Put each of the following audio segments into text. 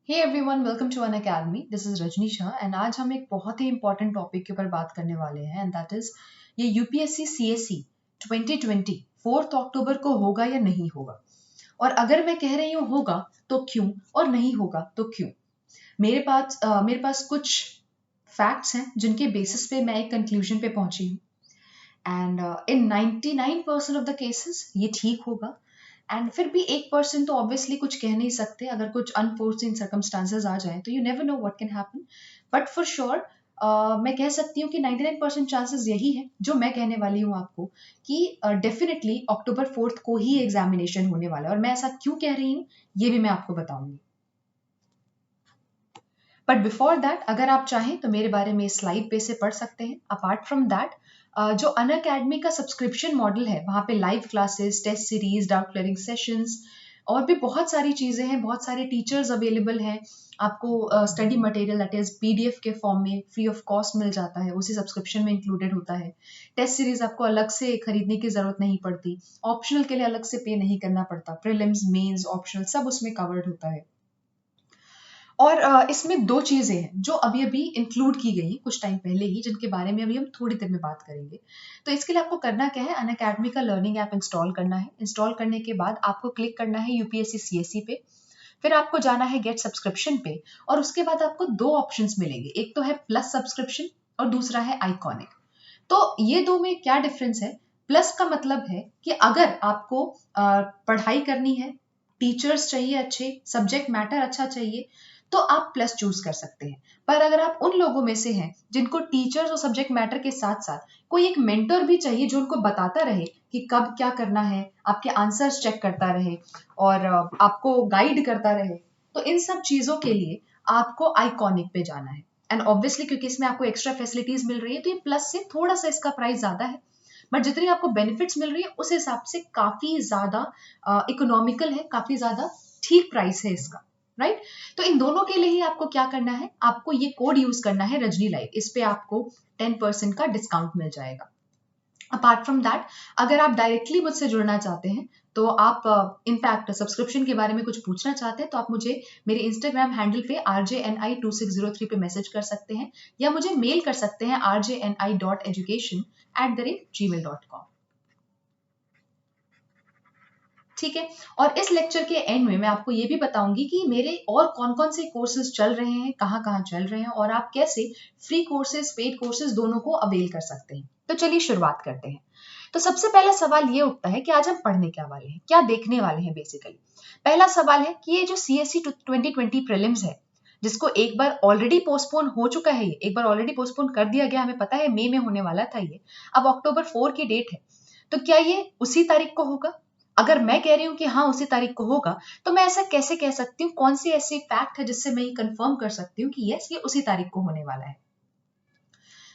Hey everyone, welcome to Unacademy. This is Rajni Shah and आज हम एक बहुत ही इंपॉर्टेंट टॉपिक के ऊपर बात करने वाले हैं एंड दैट इज ये यूपीएससी सीएससी 2020 4 अक्टूबर को होगा या नहीं होगा। और अगर मैं कह रही हूँ होगा तो क्यों, और नहीं होगा तो क्यों। मेरे पास कुछ फैक्ट्स हैं जिनके बेसिस पे मैं एक कंक्लूजन पे पहुंची हूँ and in 99% of the cases ये ठीक होगा। एंड फिर भी 1% तो ऑब्वियसली कुछ कह नहीं सकते। अगर कुछ अनफोर्सिन सर्कमस्टांसेस आ जाए तो you never know what can happen. But for sure मैं कह सकती हूँ कि 99% चांसेस यही है जो मैं कहने वाली हूँ आपको कि डेफिनेटली अक्टूबर 4 को ही एग्जामिनेशन होने वाला है। और मैं ऐसा क्यों कह रही हूँ ये भी मैं आपको बताऊंगी। बट बिफोर दैट अगर आप चाहें तो मेरे बारे में स्लाइड पे से पढ़ सकते हैं। अपार्ट फ्रॉम दैट जो अनअकैडमी का सब्सक्रिप्शन मॉडल है वहाँ पे live classes, test series, doubt clearing sessions और भी बहुत सारी चीज़ें हैं। बहुत सारे टीचर्स अवेलेबल हैं। आपको study material that is PDF के फॉर्म में फ्री ऑफ कॉस्ट मिल जाता है, उसी सब्सक्रिप्शन में इंक्लूडेड होता है। टेस्ट सीरीज आपको अलग से खरीदने की जरूरत नहीं पड़ती। ऑप्शनल के लिए अलग से पे नहीं करना पड़ता। प्रीलिम्स, मेंस, ऑप्शनल सब उसमें कवर्ड होता है। और इसमें दो चीजें हैं जो अभी अभी इंक्लूड की गई कुछ टाइम पहले ही, जिनके बारे में अभी हम थोड़ी देर में बात करेंगे। तो इसके लिए आपको करना क्या है, अनअकैडमी का लर्निंग ऐप इंस्टॉल करना है। इंस्टॉल करने के बाद आपको क्लिक करना है यूपीएससी सीएससी पे। फिर आपको जाना है गेट सब्सक्रिप्शन पे और उसके बाद आपको दो ऑप्शंस मिलेंगे। एक तो है प्लस सब्सक्रिप्शन और दूसरा है आइकॉनिक। तो ये दो में क्या डिफरेंस है? प्लस का मतलब है कि अगर आपको पढ़ाई करनी है, टीचर्स चाहिए अच्छे, सब्जेक्ट मैटर अच्छा चाहिए, तो आप प्लस चूज कर सकते हैं। पर अगर आप उन लोगों में से हैं जिनको टीचर्स और सब्जेक्ट मैटर के साथ साथ कोई एक मेंटर भी चाहिए जो उनको बताता रहे कि कब क्या करना है, आपके आंसर्स चेक करता रहे और आपको गाइड करता रहे, तो इन सब चीजों के लिए आपको आइकॉनिक पे जाना है। एंड ऑब्वियसली क्योंकि इसमें आपको एक्स्ट्रा फैसिलिटीज मिल रही है तो ये प्लस से थोड़ा सा इसका प्राइस ज्यादा है। बट जितनी आपको बेनिफिट्स मिल रही है उस हिसाब से काफी ज्यादा इकोनॉमिकल है, काफी ज्यादा ठीक प्राइस है इसका, राइट। तो इन दोनों के लिए ही आपको क्या करना है, आपको ये कोड यूज करना है रजनी लाइव। इस पे आपको 10% का डिस्काउंट मिल जाएगा। अपार्ट फ्रॉम दैट अगर आप डायरेक्टली मुझसे जुड़ना चाहते हैं तो आप इनफैक्ट सब्सक्रिप्शन के बारे में कुछ पूछना चाहते हैं तो आप मुझे मेरे इंस्टाग्राम हैंडल पे RJNI2603 पे मैसेज कर सकते हैं या मुझे मेल कर सकते हैं rjni.education@gmail.com। ठीक है। और इस लेक्चर के एंड में मैं आपको ये भी बताऊंगी कि मेरे और कौन कौन से कोर्सेज चल रहे हैं, कहाँ कहाँ चल रहे हैं और आप कैसे फ्री कोर्सेज, पेड कोर्सेज दोनों को अवेल कर सकते हैं। तो चलिए शुरुआत करते हैं। तो सबसे पहला सवाल ये उठता है कि आज हम पढ़ने क्या वाले हैं, क्या देखने वाले हैं। बेसिकली पहला सवाल है कि ये जो सीएससी 2020 प्रीलिम्स है, जिसको एक बार ऑलरेडी पोस्टपोन हो चुका है, ये एक बार ऑलरेडी पोस्टपोन कर दिया गया, हमें पता है मई में होने वाला था ये, अब अक्टूबर 4 की डेट है। तो क्या ये उसी तारीख को होगा? अगर मैं कह रही हूँ कि हाँ उसी तारीख को होगा तो मैं ऐसा कैसे कह सकती हूँ, कौन सी ऐसी फैक्ट है जिससे मैं ये कंफर्म कर सकती हूँ कि यस ये उसी तारीख को होने वाला है।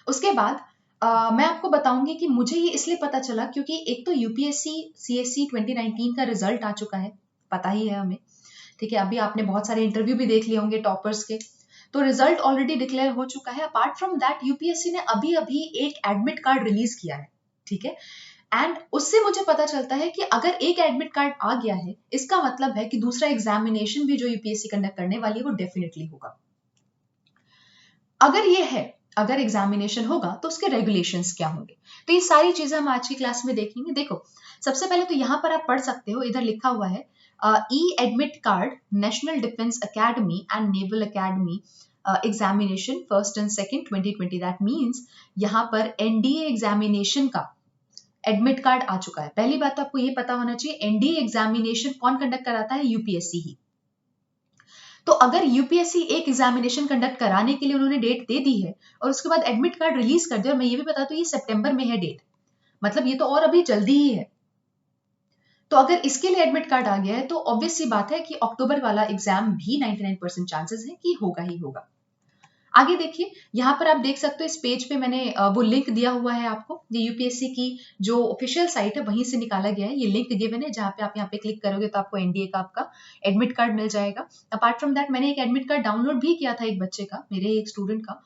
उसके बाद मैं आपको बताऊंगी कि मुझे ये इसलिए पता चला क्योंकि एक तो यूपीएससी सीएससी 2019 का रिजल्ट आ चुका है, पता ही है हमें। ठीक है, अभी आपने बहुत सारे इंटरव्यू भी देख लिए होंगे टॉपर्स के, तो रिजल्ट ऑलरेडी डिक्लेयर हो चुका है। अपार्ट फ्रॉम दैट यूपीएससी ने अभी अभी एक एडमिट कार्ड रिलीज किया है। ठीक है, एंड उससे मुझे पता चलता है कि अगर एक एडमिट कार्ड आ गया है इसका मतलब है कि दूसरा एग्जामिनेशन भी जो यूपीएससी कंडक्ट करने वाली है वो डेफिनेटली होगा। अगर ये है, अगर एग्जामिनेशन होगा तो उसके रेगुलेशंस क्या होंगे, तो ये सारी चीजें हम आज की क्लास में देखेंगे। देखो सबसे पहले तो यहाँ पर आप पढ़ सकते हो, इधर लिखा हुआ है ई admit card national defence academy and naval academy examination first and second 2020। That means यहाँ पर एनडीए एग्जामिनेशन का एडमिट कार्ड आ चुका है। पहली बात तो आपको ये पता होना चाहिए एनडीए एग्जामिनेशन कौन कंडक्ट कराता है, यूपीएससी ही। तो अगर यूपीएससी एक एग्जामिनेशन कंडक्ट कराने के लिए उन्होंने डेट दे दी है और उसके बाद एडमिट कार्ड रिलीज कर दिया, और मैं ये भी बता दूं ये सितंबर में है डेट, मतलब ये तो और अभी जल्दी ही है। तो अगर इसके लिए एडमिट कार्ड आ गया है तो ऑब्वियस सी बात है कि अक्टूबर वाला एग्जाम भी 99% चांसेस है कि होगा ही होगा। आगे देखिए, यहाँ पर आप देख सकते हो इस पेज पे मैंने वो लिंक दिया हुआ है आपको, ये यूपीएससी की जो ऑफिशियल साइट है वहीं से निकाला गया है। ये लिंक गिवन है जहाँ पे आप यहाँ पे क्लिक करोगे तो आपको एनडीए का आपका एडमिट कार्ड मिल जाएगा। अपार्ट फ्रॉम दैट मैंने एक एडमिट कार्ड डाउनलोड भी किया था एक बच्चे का, मेरे एक स्टूडेंट का,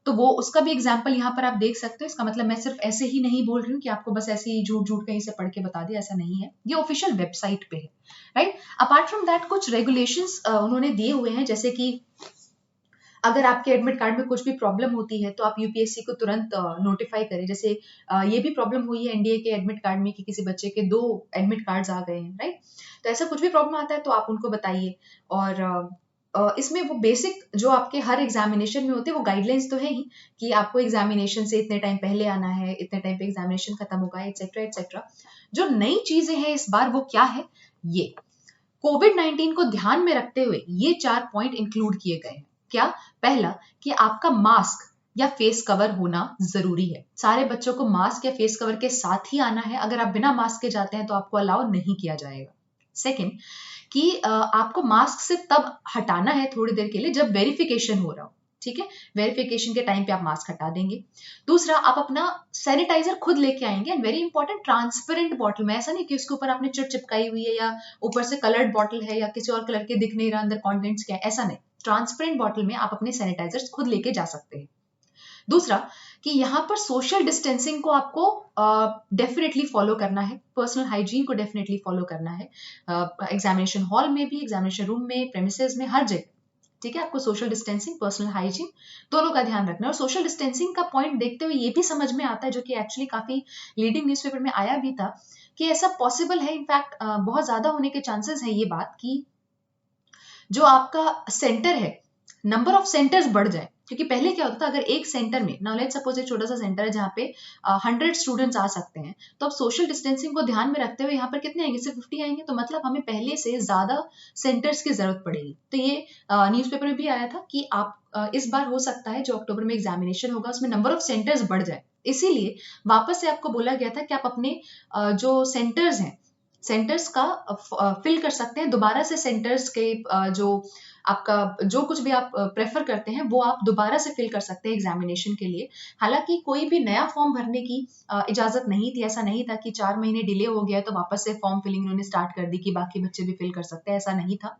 तो वो उसका भी एग्जाम्पल यहाँ पर आप देख सकते हो। इसका मतलब मैं सिर्फ ऐसे ही नहीं बोल रही हूँ कि आपको बस ऐसे ही झूठ झूठ कहीं से पढ़ के बता दिया, ऐसा नहीं है, ये ऑफिशियल वेबसाइट पे है, राइट। अपार्ट फ्रॉम दैट कुछ रेगुलेशंस उन्होंने दिए हुए हैं, जैसे कि अगर आपके एडमिट कार्ड में कुछ भी प्रॉब्लम होती है तो आप यूपीएससी को तुरंत नोटिफाई करें। जैसे ये भी प्रॉब्लम हुई है एनडीए के एडमिट कार्ड में कि किसी बच्चे के 2 एडमिट कार्ड्स आ गए हैं, राइट। तो ऐसा कुछ भी प्रॉब्लम आता है तो आप उनको बताइए। और इसमें वो बेसिक जो आपके हर एग्जामिनेशन में होते हैं वो गाइडलाइंस तो है ही कि आपको एग्जामिनेशन से इतने टाइम पहले आना है, इतने टाइम पे एग्जामिनेशन खत्म होगा, एक्सेट्रा एक्सेट्रा। जो नई चीजें हैं इस बार वो क्या है, ये कोविड-19 को ध्यान में रखते हुए ये 4 पॉइंट इंक्लूड किए गए हैं। क्या? पहला कि आपका मास्क या फेस कवर होना जरूरी है। सारे बच्चों को मास्क या फेस कवर के साथ ही आना है। अगर आप बिना मास्क के जाते हैं तो आपको अलाउ नहीं किया जाएगा। सेकंड कि आपको मास्क सिर्फ तब हटाना है थोड़ी देर के लिए जब वेरिफिकेशन हो रहा हो, ठीक है। वेरिफिकेशन के टाइम पे आप मास्क हटा देंगे। दूसरा, आप अपना सैनिटाइजर खुद लेके आएंगे, and very important transparent bottle में। ऐसा नहीं कि उसके ऊपर आपने चिट चिपकाई हुई है या ऊपर से कलर्ड बॉटल है या किसी और कलर के दिख नहीं रहा अंदर कॉन्टेंट्स क्या है, ऐसा नहीं। ट्रांसपेरेंट बॉटल में आप अपने सैनिटाइजर्स खुद लेके जा सकते हैं। दूसरा कि यहाँ पर सोशल डिस्टेंसिंग को आपको डेफिनेटली फॉलो करना है, पर्सनल हाइजीन को डेफिनेटली फॉलो करना है, एग्जामिनेशन हॉल में भी, एग्जामिनेशन रूम में, प्रेमिसेस में, हर जगह, ठीक है। आपको सोशल डिस्टेंसिंग, पर्सनल हाइजीन दोनों का ध्यान रखना है। और सोशल डिस्टेंसिंग का पॉइंट देखते हुए ये भी समझ में आता है, जो कि एक्चुअली काफी लीडिंग न्यूज़पेपर में आया भी था, कि ऐसा पॉसिबल है, इनफैक्ट बहुत ज्यादा होने के चांसेस है ये बात, कि जो आपका सेंटर है, नंबर ऑफ सेंटर्स बढ़ जाए। क्योंकि पहले क्या होता था, अगर एक सेंटर में, नाउ लेट्स सपोज एक छोटा सा सेंटर है जहाँ पे 100 स्टूडेंट्स आ सकते हैं, तो अब सोशल डिस्टेंसिंग को ध्यान में रखते हुए यहाँ पर कितने आएंगे, सिर्फ 50 आएंगे। तो मतलब हमें पहले से ज्यादा सेंटर्स की जरूरत पड़ेगी। तो ये न्यूज़पेपर में भी आया था कि आप इस बार हो सकता है जो अक्टूबर में एग्जामिनेशन होगा उसमें नंबर ऑफ सेंटर्स बढ़ जाए। इसीलिए वापस से आपको बोला गया था कि आप अपने जो सेंटर्स हैं, सेंटर्स का फिल कर सकते हैं दोबारा से। सेंटर्स के जो आपका जो कुछ भी आप प्रेफर करते हैं वो आप दोबारा से फिल कर सकते हैं एग्जामिनेशन के लिए। हालांकि कोई भी नया फॉर्म भरने की इजाजत नहीं थी। ऐसा नहीं था कि 4 महीने डिले हो गया तो वापस से फॉर्म फिलिंग उन्होंने स्टार्ट कर दी कि बाकी बच्चे भी फिल कर सकते हैं, ऐसा नहीं था।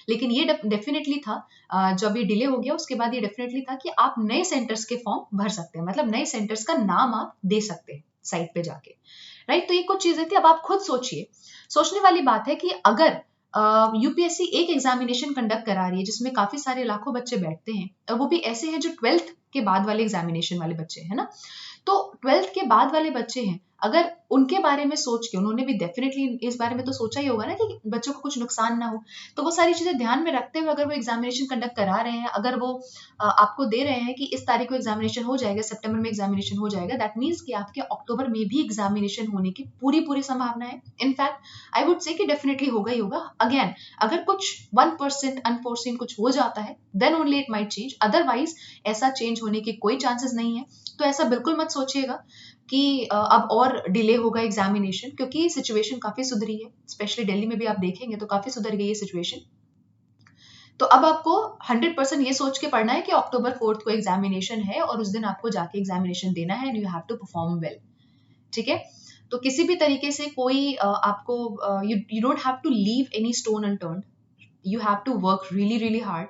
लेकिन ये डेफिनेटली था, जब ये डिले हो गया उसके बाद ये डेफिनेटली था कि आप नए सेंटर्स के फॉर्म भर सकते हैं, मतलब नए सेंटर्स का नाम आप दे सकते हैं साइट पे जाके, राइट। तो ये कुछ चीजें थी। अब आप खुद सोचिए, सोचने वाली बात है कि अगर यूपीएससी एक एग्जामिनेशन कंडक्ट करा रही है जिसमें काफी सारे लाखों बच्चे बैठते हैं, और वो भी ऐसे हैं जो 12th के बाद वाले एग्जामिनेशन वाले बच्चे हैं ना, तो 12th के बाद वाले बच्चे हैं, अगर उनके बारे में सोच के, उन्होंने भी डेफिनेटली इस बारे में तो सोचा ही होगा ना कि बच्चों को कुछ नुकसान ना हो, तो वो सारी चीजें ध्यान में रखते हुए अगर वो एग्जामिनेशन कंडक्ट करा रहे हैं, अगर वो आपको दे रहे हैं कि इस तारीख को एग्जामिनेशन हो जाएगा, सितंबर में एग्जामिनेशन हो जाएगा, दैट मीन्स कि आपके अक्टूबर में भी एग्जामिनेशन होने की पूरी पूरी संभावना है। इनफैक्ट आई वुड से कि डेफिनेटली होगा ही होगा। अगेन, अगर कुछ 1% अनफोर्सीन कुछ हो जाता है then only it might change, otherwise ऐसा चेंज होने के कोई चांसेस नहीं है। तो ऐसा बिल्कुल मत सोचिएगा कि अब और डिले होगा एग्जामिनेशन, क्योंकि सिचुएशन काफी सुधरी है। स्पेशली दिल्ली में भी आप देखेंगे तो काफी सुधर गई है सिचुएशन। तो अब आपको 100% ये सोच के पढ़ना है कि अक्टूबर 4th को एग्जामिनेशन है और उस दिन आपको जाके एग्जामिनेशन देना है, and you have to perform well, ठीक है। तो किसी भी तरीके से कोई आपको you don't have to leave any stone unturned, you have to work really really hard.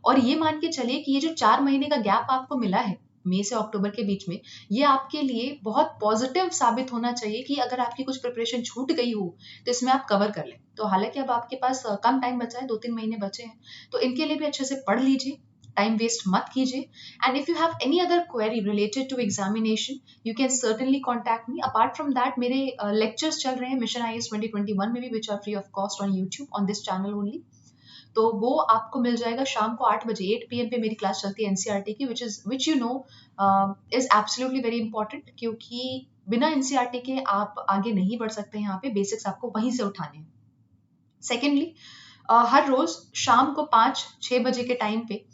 और ये मान के चलिए कि ये जो 4 महीने का गैप आपको मिला है मई से अक्टूबर के बीच में, ये आपके लिए बहुत पॉजिटिव साबित होना चाहिए कि अगर आपकी कुछ प्रिपरेशन छूट गई हो तो इसमें आप कवर कर लें। तो हालांकि अब आपके पास कम टाइम बचा है, 2-3 महीने बचे हैं, तो इनके लिए भी अच्छे से पढ़ लीजिए, टाइम वेस्ट मत कीजिए। And if you have any other query related to examination you can certainly contact me. Apart from that मेरे लेक्चर्स चल रहे हैं मिशन IAS 2021 में भी, which are free of cost on YouTube on this channel only. तो वो आपको मिल जाएगा शाम को 8 बजे, 8 PM पे मेरी क्लास चलती है एनसीईआरटी की, which you know is absolutely very important, क्योंकि बिना एनसीईआरटी के आप आगे नहीं बढ़ सकते। यहाँ पे बेसिक्स आपको वहीं से उठाने हैं। सेकेंडली, हर रोज शाम को 5-6 बजे के टाइम पे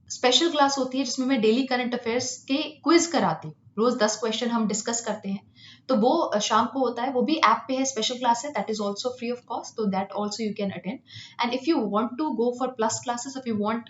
स्पेशल क्लास होती है जिसमें मैं डेली करंट अफेयर्स के क्विज कराती हूँ। रोज 10 क्वेश्चन हम डिस्कस करते हैं, तो वो शाम को होता है, वो भी ऐप पे है, स्पेशल क्लास है, that is also free of cost, तो that also you can attend. And if you want to go for plus classes, if you want